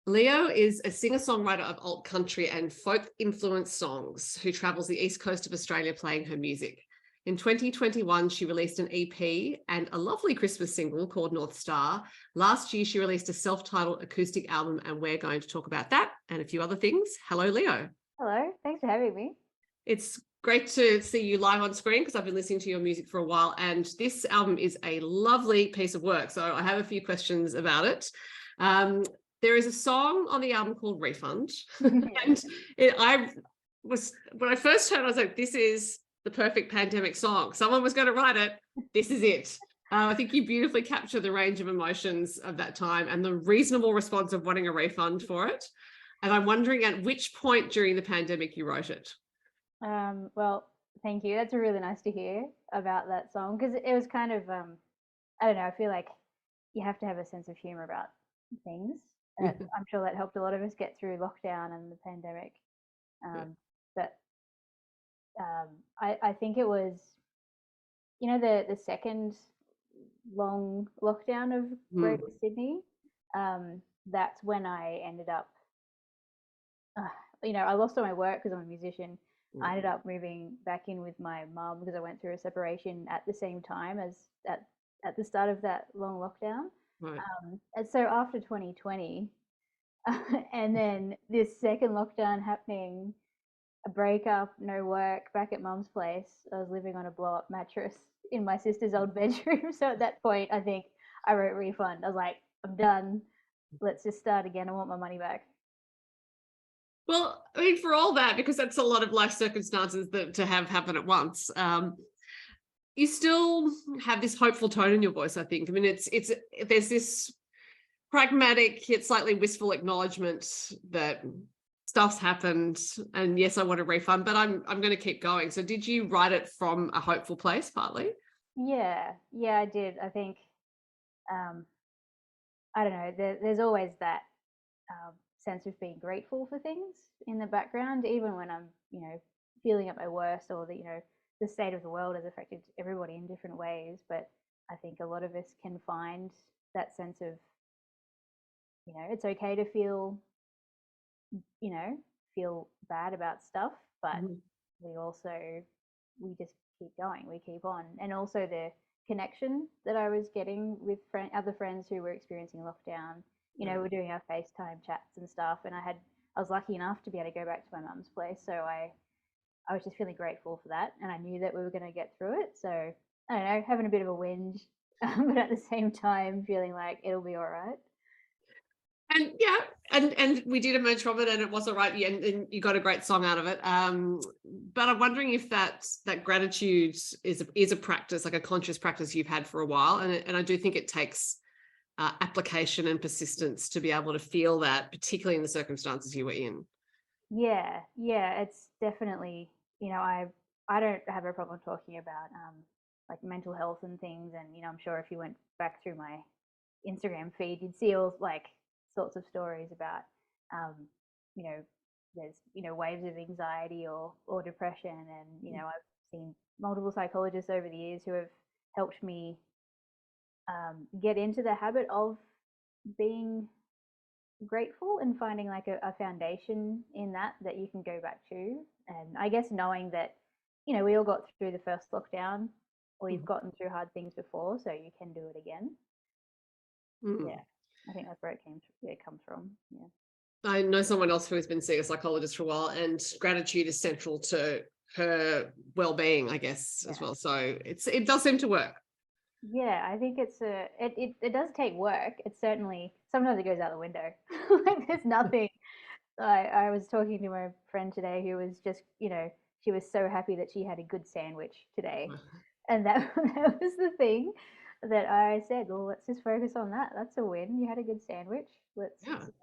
Leo is a singer-songwriter of alt country and folk-influenced songs who travels the east coast of Australia playing her music. In 2021, she released an EP and a lovely Christmas single called North Star. Last year, she released a self-titled acoustic album, and we're going to talk about that and a few other things. Hello, Leo. Hello, thanks for having me. It's great to see you live on screen because I've been listening to your music for a while, and this album is a lovely piece of work. So I have a few questions about it. There is a song on the album called Refund. And when I first heard it, I was like, this is the perfect pandemic song. Someone was going to write it. This is it. I think you beautifully capture the range of emotions of that time and the reasonable response of wanting a refund for it. And I'm wondering at which point during the pandemic you wrote it. Well, thank you. That's really nice to hear about that song because it was kind of, I don't know, I feel like you have to have a sense of humor about things. I'm sure that helped a lot of us get through lockdown and the pandemic. But I think it was, the second long lockdown of Greater Sydney. That's when I ended up, I lost all my work because I'm a musician. I ended up moving back in with my mum because I went through a separation at the same time as at the start of that long lockdown. Right. And so after 2020, and then this second lockdown happening, a breakup, no work, back at mum's place. I was living on a blow-up mattress in my sister's old bedroom. So at that point, I think I wrote Refund. I was like, I'm done. Let's just start again. I want my money back. Well, I mean, for all that, because that's a lot of life circumstances that to have happen at once, you still have this hopeful tone in your voice, I think. I mean, there's this pragmatic yet slightly wistful acknowledgement that stuff's happened, and yes, I want a refund, but I'm going to keep going. So did you write it from a hopeful place partly? Yeah, I did. I think, I don't know, there's always that sense of being grateful for things in the background, even when I'm, feeling at my worst, or the state of the world has affected everybody in different ways. But I think a lot of us can find that sense of, it's okay to feel bad about stuff, but we just keep going, we keep on. And also the connection that I was getting with other friends who were experiencing lockdown. We're doing our FaceTime chats and stuff, and I was lucky enough to be able to go back to my mum's place, so I was just feeling grateful for that, and I knew that we were going to get through it. So I don't know, having a bit of a whinge, but at the same time feeling like it'll be all right. And yeah, and we did emerge from it, and it was all right. And you got a great song out of it. But I'm wondering if that gratitude is a practice, like a conscious practice you've had for a while, and I do think it takes application and persistence to be able to feel that, particularly in the circumstances you were in. Yeah, it's definitely, I don't have a problem talking about like mental health and things, and I'm sure if you went back through my Instagram feed, you'd see all like sorts of stories about there's waves of anxiety or depression, and I've seen multiple psychologists over the years who have helped me get into the habit of being grateful and finding like a foundation in that you can go back to. And I guess knowing that we all got through the first lockdown, or you've gotten through hard things before, so you can do it again. Yeah, I think that's where it comes from. Yeah, I know someone else who has been seeing a psychologist for a while, and gratitude is central to her well-being, I guess, as well. So it does seem to work. Yeah, I think it does take work. It's certainly, sometimes it goes out the window. Like there's nothing. I was talking to my friend today who was just, she was so happy that she had a good sandwich today. And that was the thing that I said, well, let's just focus on that. That's a win. You had a good sandwich.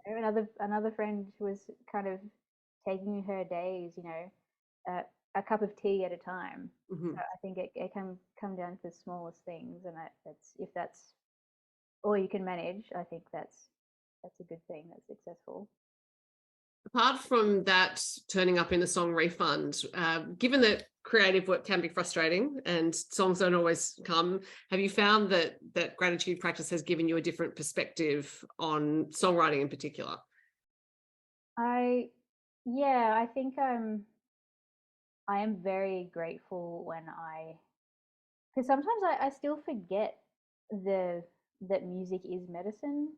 Another friend was kind of taking her days, a cup of tea at a time. So I think it can come down to the smallest things, and if that's all you can manage, I think that's a good thing. That's successful. Apart from that turning up in the song Refund, given that creative work can be frustrating and songs don't always come, have you found that gratitude practice has given you a different perspective on songwriting in particular? I yeah, I think I am very grateful when because sometimes I still forget the that music is medicine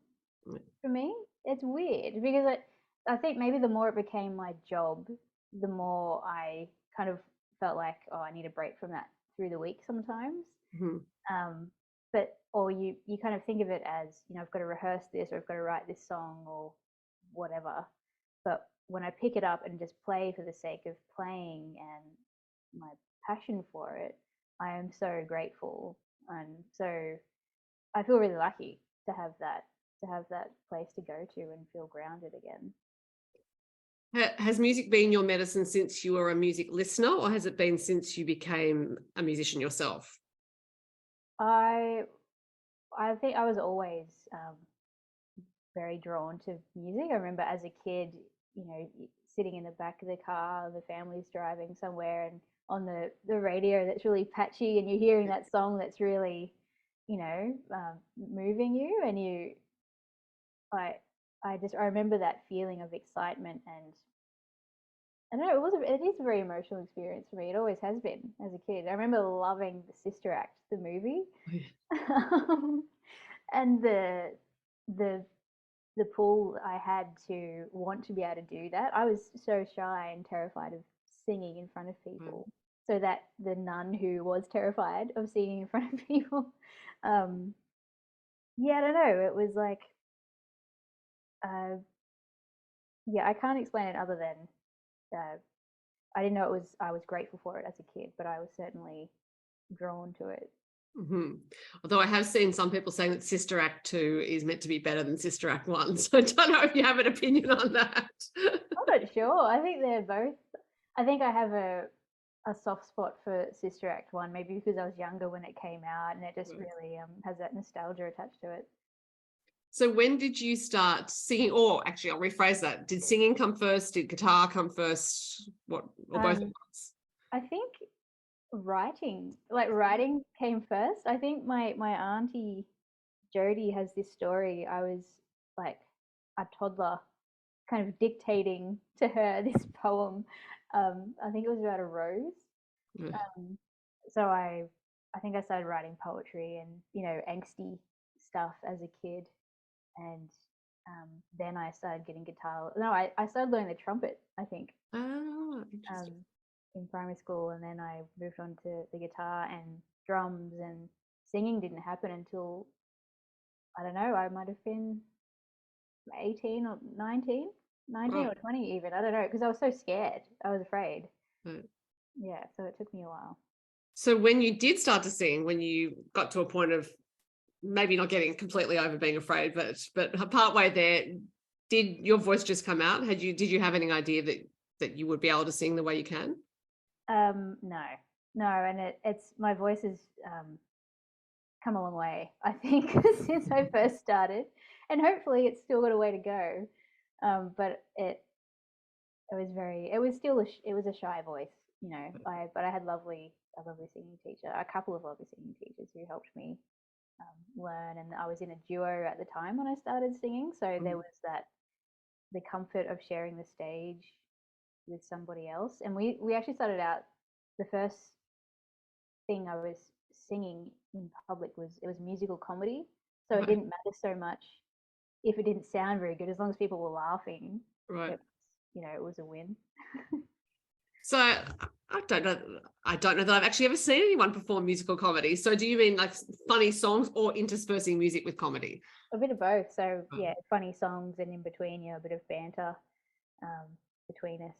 Mm. for me. It's weird because I think maybe the more it became my job, the more I kind of felt like, oh, I need a break from that through the week sometimes. Mhm. Um, but or you kind of think of it as, you know, I've got to rehearse this or I've got to write this song or whatever. But when I pick it up and just play for the sake of playing and my passion for it, I am so grateful, and so I feel really lucky to have that place to go to and feel grounded again. Has music been your medicine since you were a music listener, or has it been since you became a musician yourself? I I think I was always very drawn to music. I remember as a kid, you know, sitting in the back of the car, the family's driving somewhere, and on the radio that's really patchy, and you're hearing that song that's really, you know, moving you, and I, I remember that feeling of excitement, and I don't know, it is a very emotional experience for me. It always has been as a kid. I remember loving the Sister Act, the movie, Oh, yeah. and the the pull I had to want to be able to do that. I was so shy and terrified of singing in front of Wow. people. So that the nun who was terrified of singing in front of people, um, yeah, I don't know. It was like, uh, yeah, I can't explain it other than I didn't know it was. I was grateful for it as a kid, but I was certainly drawn to it. Mhm. Although I have seen some people saying that Sister Act 2 is meant to be better than Sister Act 1. So I don't know if you have an opinion on that. I'm not sure. I think they're both. I think I have a soft spot for Sister Act 1, maybe because I was younger when it came out and it just really has that nostalgia attached to it. So when did you start singing? Or actually, I'll rephrase that. Did singing come first? Did guitar come first? What, or both at Um, once? I think writing came first. I think my auntie Jody has this story. I was like a toddler, kind of dictating to her this poem. I think it was about a rose. Yeah. Um, so I think I started writing poetry and, you know, angsty stuff as a kid, and then I started getting guitar. No, I started learning the trumpet, I think, Ah, um, interesting. in primary school, and then I moved on to the guitar and drums, and singing didn't happen until, I don't know, I might have been 18 or 19, Oh, 19 or 20 even. I don't know, because I was so scared. I was afraid. right. Yeah, so it took me a while. So when you did start to sing, when you got to a point of maybe not getting completely over being afraid, but partway there, did your voice just come out? Did you have any idea that you would be able to sing the way you can? No, no, and it's my voice has come a long way, I think, since I first started, and hopefully it's still got a way to go. But it was it was still it was a shy voice, you know. But I had a lovely singing teacher, a couple of lovely singing teachers who helped me learn, and I was in a duo at the time when I started singing, so there Mm. was that the comfort of sharing the stage with somebody else, and we actually started out the first thing I was singing in public was it was musical comedy. So it Right, didn't matter so much if it didn't sound very good, as long as people were laughing. right. It was, you know, it was a win. So I don't know. I don't know that I've actually ever seen anyone perform musical comedy. So do you mean like funny songs or interspersing music with comedy? A bit of both. So Oh. yeah, funny songs, and in between, you know, a bit of banter um, between us.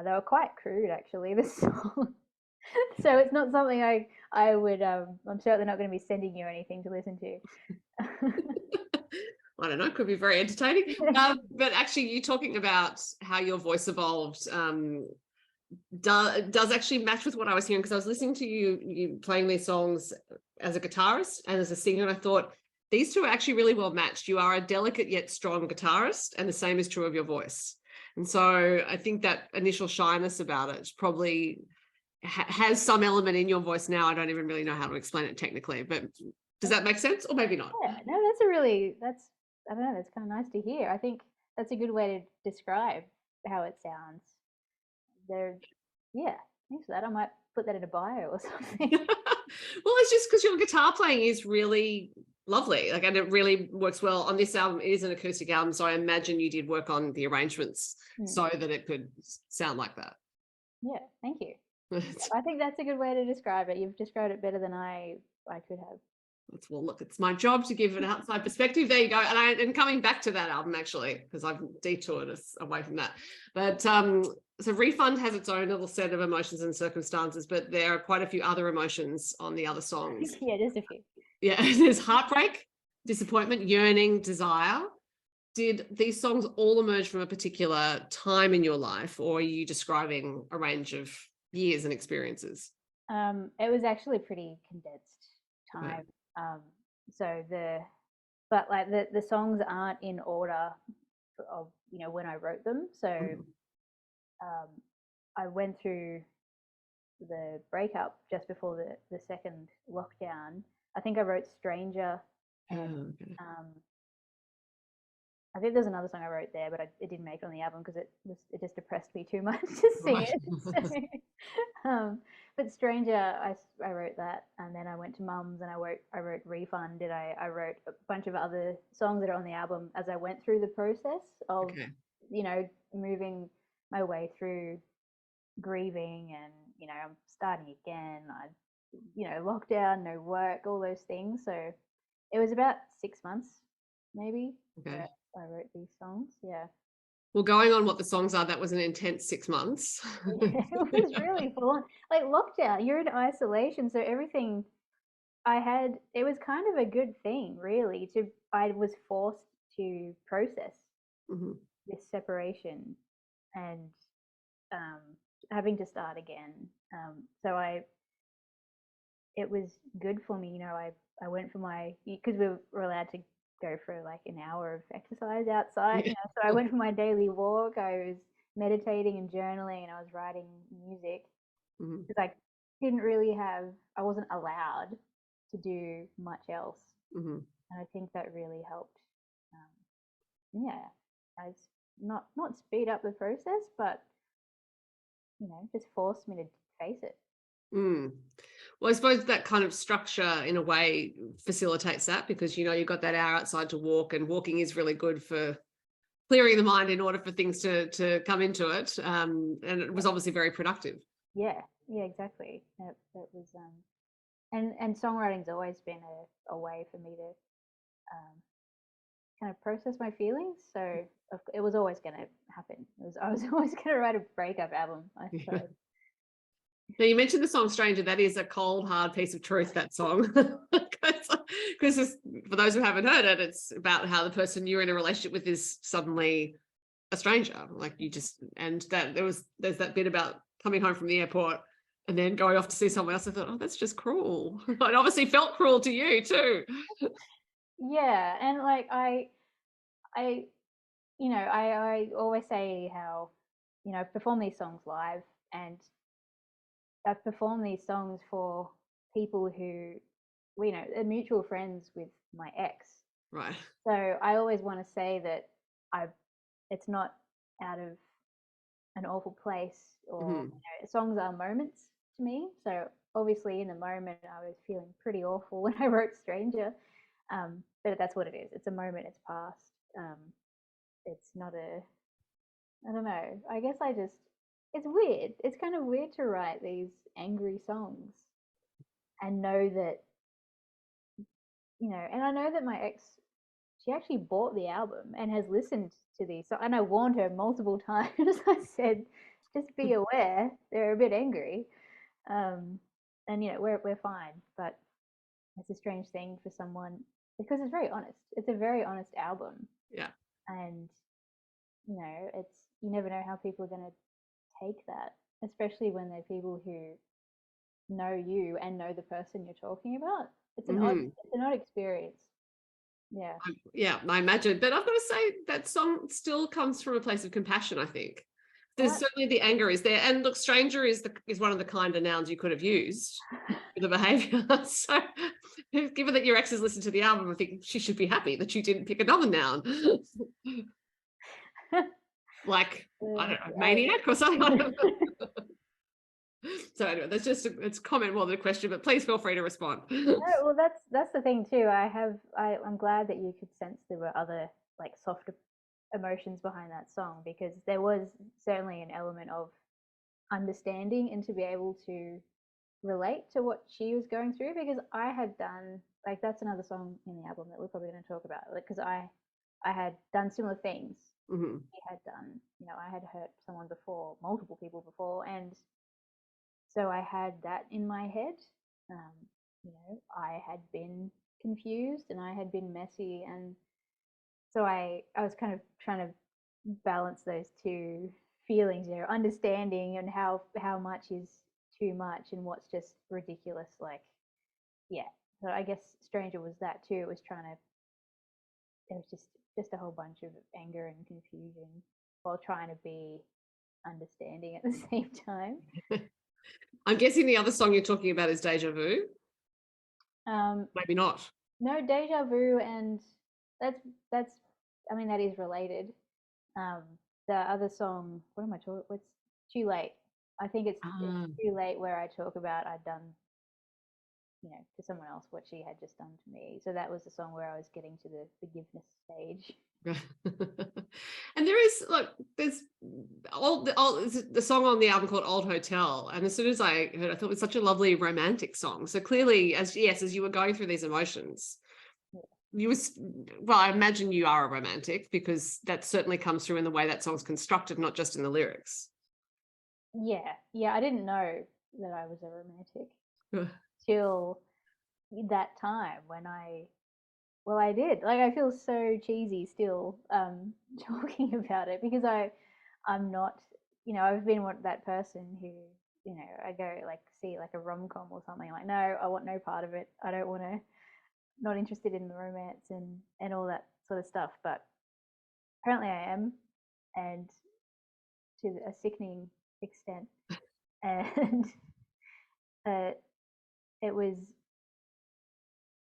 They were quite crude, actually. The song. So it's not something I would. I'm certainly not going to be sending you anything to listen to. I don't know, could be very entertaining. But actually, you talking about how your voice evolved does actually match with what I was hearing, because I was listening to you playing these songs as a guitarist and as a singer, and I thought these two are actually really well matched. You are a delicate yet strong guitarist, and the same is true of your voice. And so I think that initial shyness about it probably has some element in your voice now. I don't even really know how to explain it technically, but does that make sense, or maybe not? Yeah, no, that's a really that's I don't know, that's kind of nice to hear. I think that's a good way to describe how it sounds. They're yeah, thanks for that. I might put that in a bio or something. Well, it's just because your guitar playing is really lovely, like, and it really works well on this album. It is an acoustic album, so I imagine you did work on the arrangements so that it could sound like that. Yeah, thank you. I think that's a good way to describe it. You've described it better than I could have. Well, look, it's my job to give an outside perspective. There you go. And coming back to that album, actually, because I've detoured us away from that. But so Refund has its own little set of emotions and circumstances, but there are quite a few other emotions on the other songs. Yeah, just a few. Yeah, there's heartbreak, disappointment, yearning, desire. Did these songs all emerge from a particular time in your life, or are you describing a range of years and experiences? It was actually pretty condensed time. So but like the songs aren't in order of when I wrote them. So I went through the breakup just before the second lockdown. I think I wrote Stranger, and I think there's another song I wrote there, but it didn't make it on the album because it just depressed me too much to sing it. So, but Stranger, I wrote that, and then I went to Mum's and I wrote Refund, and I wrote a bunch of other songs that are on the album as I went through the process of moving my way through grieving, and I'm starting again. Lockdown, no work, all those things. So it was about 6 months, maybe. Okay. I wrote these songs. Yeah. Well, going on what the songs are, that was an intense 6 months. Yeah, it was really full on. Like lockdown, you're in isolation, so everything it was kind of a good thing, really. I was forced to process this separation and having to start again. So it was good for me. I went for because we were allowed to go for like an hour of exercise outside. So I went for my daily walk. I was meditating and journaling, and I was writing music because I wasn't allowed to do much else. And I think that really helped. I not speed up the process, but just forced me to face it. Well, I suppose that kind of structure in a way facilitates that, because you've got that hour outside to walk, and walking is really good for clearing the mind in order for things to come into it. And it was obviously very productive. Yeah, exactly. That was and songwriting's always been a way for me to kind of process my feelings. So it was always going to happen. I was always going to write a breakup album, I suppose. Now, you mentioned the song Stranger. That is a cold, hard piece of truth, that song. Because for those who haven't heard it, it's about how the person you're in a relationship with is suddenly a stranger. Like and that there's that bit about coming home from the airport and then going off to see someone else. I thought, oh, that's just cruel. It obviously felt cruel to you too. Yeah, and like I always say how I perform these songs live, and I've performed these songs for people who are mutual friends with my ex. Right. So I always want to say that it's not out of an awful place, or songs are moments to me. So obviously in the moment I was feeling pretty awful when I wrote Stranger, but that's what it is. It's a moment. It's past. It's not I don't know. I guess it's weird. It's kind of weird to write these angry songs and know that, and I know that my ex, she actually bought the album and has listened to these. So, and I warned her multiple times. I said, just be aware, they're a bit angry. And we're fine. But it's a strange thing for someone, because it's very honest. It's a very honest album. Yeah. And you never know how people are going to take that, especially when they're people who know you and know the person you're talking about. It's an odd experience. Yeah, I imagine. But I've got to say that song still comes from a place of compassion, I think. There's certainly the anger is there. And look, stranger is one of the kinder nouns you could have used for the behaviour. So given that your ex has listened to the album, I think she should be happy that you didn't pick another noun. Like, I don't know, I, maniac or something. So anyway, that's just it's a comment more than a question, but please feel free to respond. no, well, that's the thing too. I'm glad that you could sense there were other like softer emotions behind that song, because there was certainly an element of understanding and to be able to relate to what she was going through, because I had done like that's another song in the album that we're probably going to talk about, like because I had done similar things. Mhm. He had done, I had hurt someone before, multiple people before, and so I had that in my head. Um, I had been confused and I had been messy, and so I was kind of trying to balance those two feelings, understanding and how much is too much and what's just ridiculous. Like, yeah. So I guess Stranger was that too. It was trying to. It was just a whole bunch of anger and confusion while trying to be understanding at the same time. I'm guessing the other song you're talking about is Deja Vu. Um, Maybe not. no, Deja Vu, and that's I mean that is related. Um, the other song, what am I talking? What's Too Late? I think it's Ah. Too Late, where I talk about I'd done, to someone else what she had just done to me. So that was the song where I was getting to the forgiveness stage. And there is like there's the song on the album called Old Hotel, and as soon as I heard, I thought it was such a lovely romantic song. So clearly, as you were going through these emotions, Yeah. you was well, I imagine you are a romantic, because that certainly comes through in the way that song's constructed, not just in the lyrics. Yeah. I didn't know that I was a romantic till that time when I did. Like I feel so cheesy still talking about it, because I'm not, I've been that person who, I go like see like a rom-com or something, like no, I want no part of it. I don't want to, not interested in the romance and all that sort of stuff. But apparently I am, and to a sickening extent. And uh, it was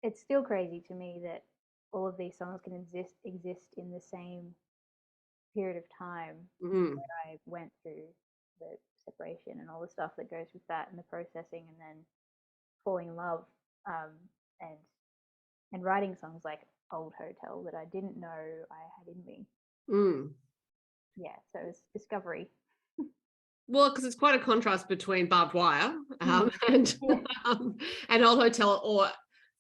it's still crazy to me that all of these songs can exist in the same period of time Mm. that I went through the separation and all the stuff that goes with that, and the processing, and then falling in love, um, and writing songs like Old Hotel that I didn't know I had in me. Mm. Yeah, so it's discovery. Well, because it's quite a contrast between Barbed Wire Mm. and Yeah. um, and Old Hotel, or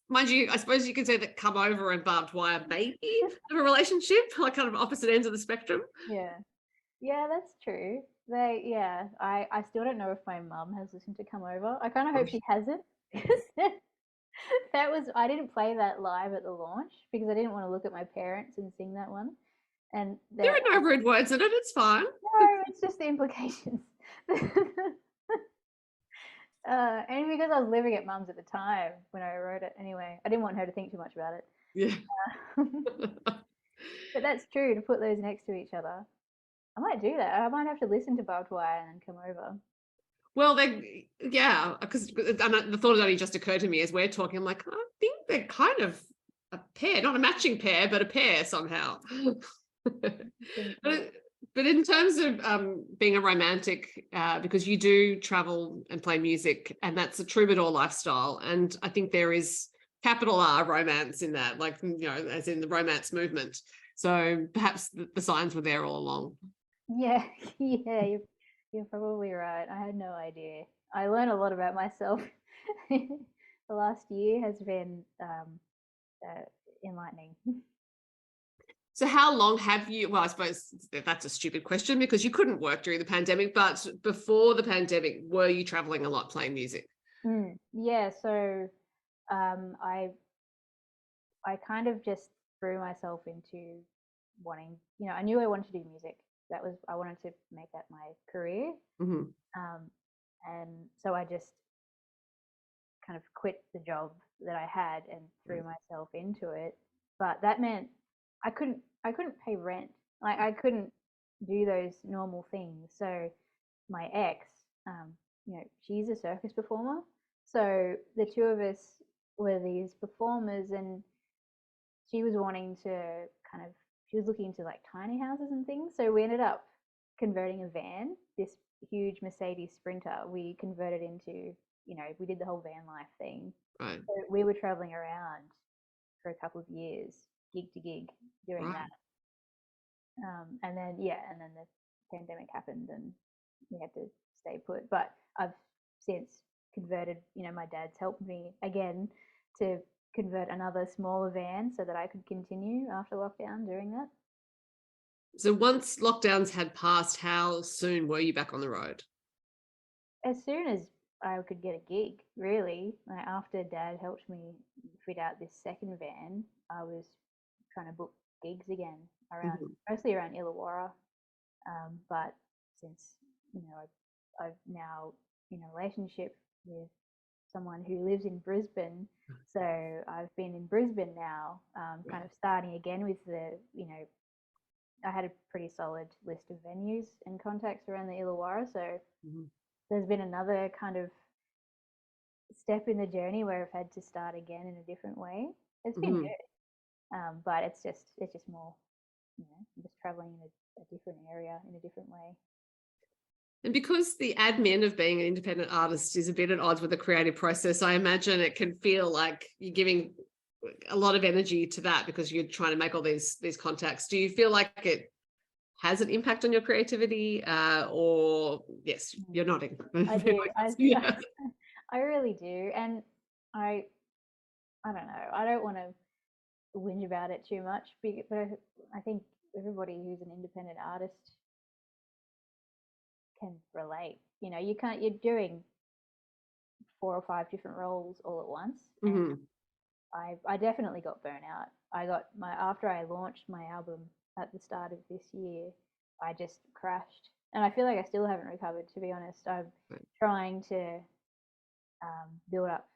mind you, I suppose you could say that Come Over and Barbed Wire maybe have a relationship, like kind of opposite ends of the spectrum. Yeah. Yeah, that's true. I still don't know if my mum has listened to Come Over. I kind of hope she hasn't, because I didn't play that live at the launch because I didn't want to look at my parents and sing that one. And There are no rude words in it. It's fine. no, it's just the implications. And because I was living at mum's at the time when I wrote it anyway, I didn't want her to think too much about it. Yeah. But that's true, to put those next to each other. I might do that. I might have to listen to Barbed Wire and then Come Over. Well, yeah, because the thought has only just occurred to me as we're talking. I'm like, I think they're kind of a pair, not a matching pair, but a pair somehow. but, but in terms of being a romantic, because you do travel and play music, and that's a troubadour lifestyle, and I think there is capital R romance in that, like, as in the romance movement. So perhaps the signs were there all along. Yeah, yeah, you're probably right. I had no idea. I learned a lot about myself. The last year has been uh, enlightening. So how long have you, well, I suppose that's a stupid question because you couldn't work during the pandemic, but before the pandemic, were you traveling a lot playing music? Yeah, so um, I I kind of just threw myself into wanting, I knew I wanted to do music. I wanted to make that my career. Mm-hmm. Um, and so I just kind of quit the job that I had and threw myself into it. But that meant I couldn't pay rent. Like I couldn't do those normal things. So my ex, she's a circus performer. So the two of us were these performers, and she was wanting to kind of she was looking into like tiny houses and things. So we ended up converting a van, this huge Mercedes Sprinter, we converted into, we did the whole van life thing. Right. So we were traveling around for a couple of years, gig to gig, doing Right. that. And then the pandemic happened and we had to stay put. But I've since converted, my dad's helped me again to convert another smaller van so that I could continue after lockdown doing that. So once lockdowns had passed, how soon were you back on the road? As soon as I could get a gig, really, like after Dad helped me fit out this second van, I was trying to book gigs again around, Mhm. mostly around Illawarra. But since I've now in a relationship with someone who lives in Brisbane, so I've been in Brisbane now, kind of starting again with I had a pretty solid list of venues and contacts around the Illawarra, so Mhm. there's been another kind of step in the journey where I've had to start again in a different way. It's been Mhm. good, but it's just more, I'm just traveling in a different area in a different way. And because the admin of being an independent artist is a bit at odds with the creative process, I imagine it can feel like you're giving a lot of energy to that because you're trying to make all these contacts. Do you feel like it has an impact on your creativity? Or yes, you're nodding. I do. Yeah. I really do, and I I don't know. I don't want to whinge about it too much, but I think everybody who's an independent artist can relate. You can't. You're doing 4 or 5 different roles all at once, and Mhm. I definitely got burnt out. I got my after I launched my album at the start of this year, I just crashed, and I feel like I still haven't recovered. To be honest, I'm Right. trying to build up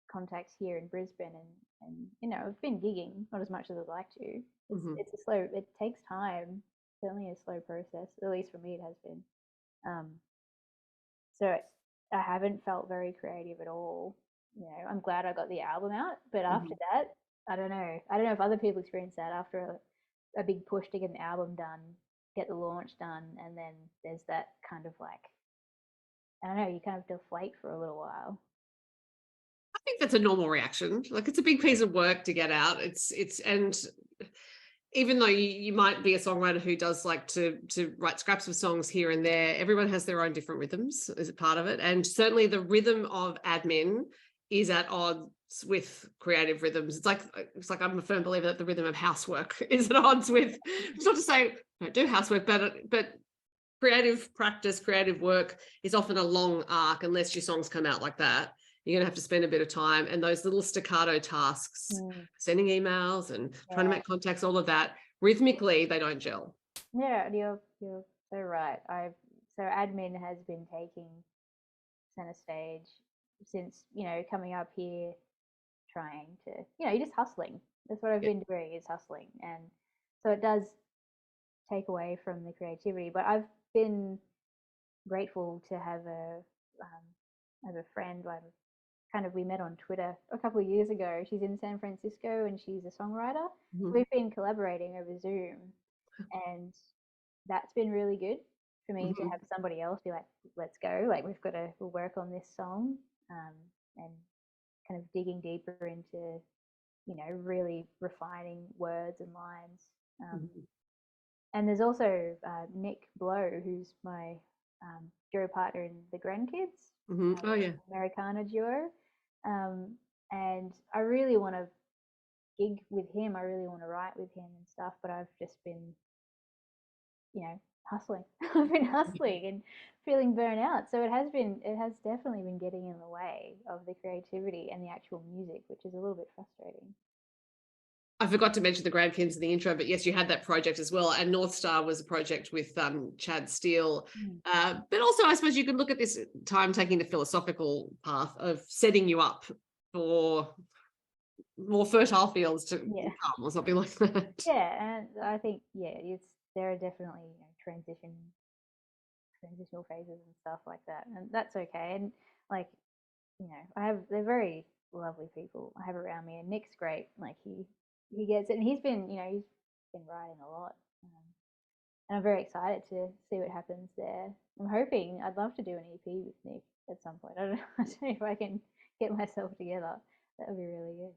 contacts here in Brisbane, and I've been gigging, not as much as I'd like to. Mhm. It's a slow. It takes time. Certainly a slow process. At least for me, it has been. Um, so I haven't felt very creative at all. I'm glad I got the album out, but after Mhm. that, I don't know. I don't know if other people experience that after a big push to get an album done, get the launch done, and then there's that kind of like, I don't know, you kind of deflate for a little while. I think that's a normal reaction. Like it's a big piece of work to get out. And even though you might be a songwriter who does like to write scraps of songs here and there, everyone has their own different rhythms as a part of it. And certainly the rhythm of admin is at odds with creative rhythms. It's like I'm a firm believer that the rhythm of housework is at odds with. It's not to say don't do housework, but creative practice, creative work is often a long arc unless your songs come out like that. You're going to have to spend a bit of time. And those little staccato tasks, Mm, sending emails and trying to yeah, make contacts, all of that, rhythmically, they don't gel. yeah, you're so right. So admin has been taking center stage since coming up here, trying to you're just hustling. That's what I've Yeah. been doing, is hustling, and so it does take away from the creativity. But I've been grateful to have a friend. We met on Twitter a couple of years ago. She's in San Francisco and she's a songwriter. So Mhm. we've been collaborating over Zoom, and that's been really good for me to Mhm. have somebody else be like, "Let's go! Like we'll work on this song," and kind of digging deeper into really refining words and lines. Um, Mhm. and there's also Nick Blow, who's my duo partner in the Grandkids, Mhm. Oh yeah. Americana duo. Um, and I really want to gig with him. I really want to write with him and stuff. But I've just been, hustling. I've been hustling and feeling burnt out. So it has definitely been getting in the way of the creativity and the actual music, which is a little bit frustrating. I forgot to mention the Grandkins in the intro, but yes, you had that project as well. And North Star was a project with Chad Steele. Mm. But also, I suppose you could look at this time taking the philosophical path of setting you up for more fertile fields to Yeah. come or something like that. Yeah, and I think there are definitely transitional phases and stuff like that, and that's okay. And like they're very lovely people I have around me, and Nick's great. Like he gets it, and he's been writing a lot, And I'm very excited to see what happens there. I'm hoping, I'd love to do an EP with Nick at some point. I don't know, I don't know if I can get myself together. That would be really good.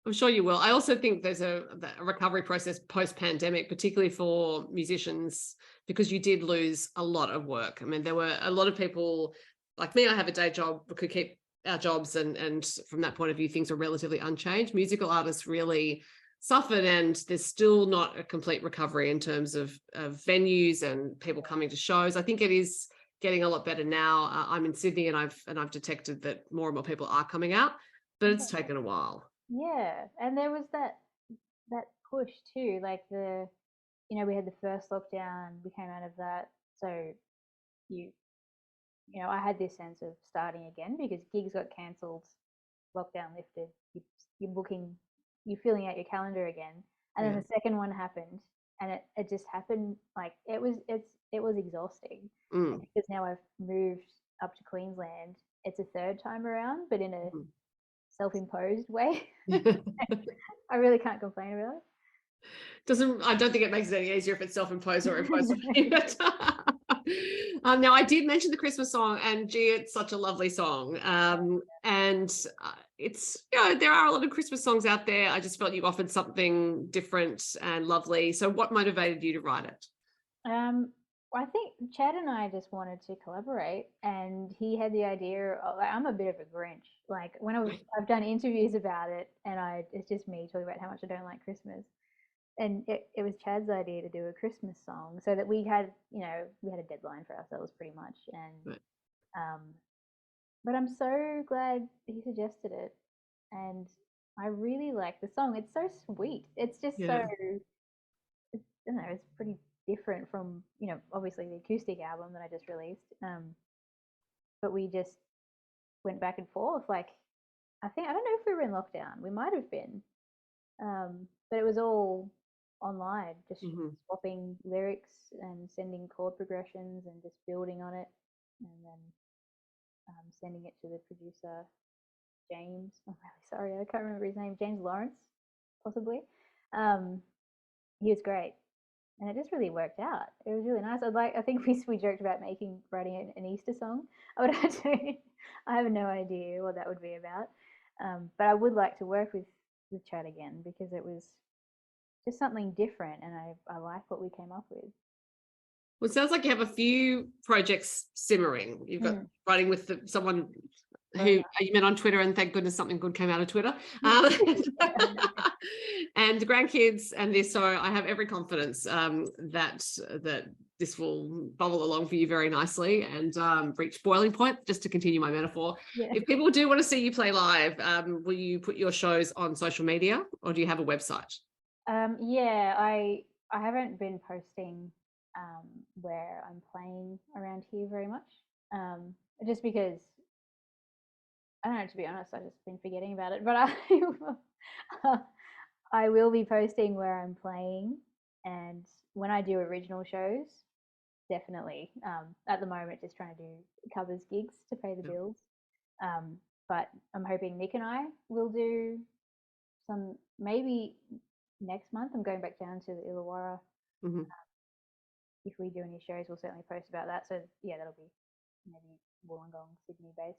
I'm sure you will. I also think there's a recovery process post-pandemic, particularly for musicians, because you did lose a lot of work. I mean, there were a lot of people like me. I have a day job. We could keep our jobs, and from that point of view, things are relatively unchanged. Musical artists really suffered, and there's still not a complete recovery in terms of venues and people coming to shows. I think it is getting a lot better now. I'm in Sydney, and I've detected that more and more people are coming out, but it's taken a while. Yeah, and there was that push too, like we had the first lockdown, we came out of that, so you I had this sense of starting again because gigs got cancelled, lockdown lifted, you're booking, you're filling out your calendar again, and then the second one happened, and it just happened like it was exhausting. Because now I've moved up to Queensland, it's a third time around, but in a self-imposed way. I really can't complain about it. I don't think it makes it any easier if it's self-imposed or imposed. Now, I did mention the Christmas song, and gee, it's such a lovely song. And it's, there are a lot of Christmas songs out there. I just felt you offered something different and lovely. So what motivated you to write it? I think Chad and I just wanted to collaborate, and he had the idea of, I'm a bit of a Grinch. Like when I've done interviews about it, and it's just me talking about how much I don't like Christmas. And it was Chad's idea to do a Christmas song, so that we had a deadline for ourselves pretty much. And but I'm so glad he suggested it, and I really like the song. It's so sweet. It's just so, I don't know, it's pretty different from obviously the acoustic album that I just released. But we just went back and forth. Like I don't know if we were in lockdown. We might have been, but it was all online, just swapping lyrics and sending chord progressions and just building on it, and then sending it to the producer James. I'm really sorry, I can't remember his name. James Lawrence, possibly. He was great, and it just really worked out. It was really nice. I think we joked about writing an Easter song. I have no idea what that would be about, but I would like to work with Chad again, because it was just something different, and I like what we came up with. Well, it sounds like you have a few projects simmering. You've got writing with someone who you met on Twitter, and thank goodness something good came out of Twitter, and the grandkids and this. So I have every confidence that this will bubble along for you very nicely and reach boiling point, just to continue my metaphor. If people do want to see you play live, will you put your shows on social media, or do you have a website? I haven't been posting where I'm playing around here very much, just because, I don't know, to be honest, I've just been forgetting about it. But I will be posting where I'm playing, and when I do original shows, definitely. At the moment, just trying to do covers gigs to pay the bills. But I'm hoping Nick and I will do some, maybe next month. I'm going back down to the Illawarra. If we do any shows, we'll certainly post about that. So that'll be maybe Wollongong, Sydney based.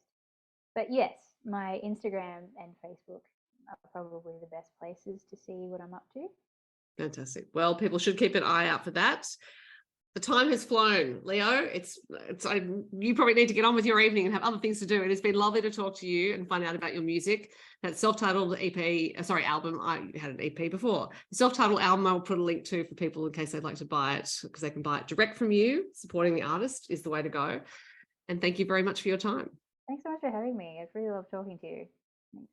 But yes, my Instagram and Facebook are probably the best places to see what I'm up to. Fantastic. Well, people should keep an eye out for that. The time has flown, Leo. You probably need to get on with your evening and have other things to do. It has been lovely to talk to you and find out about your music. That self-titled album. I had an EP before. The self-titled album I'll put a link to for people in case they'd like to buy it, because they can buy it direct from you. Supporting the artist is the way to go. And thank you very much for your time. Thanks so much for having me. I've really loved talking to you. Thanks.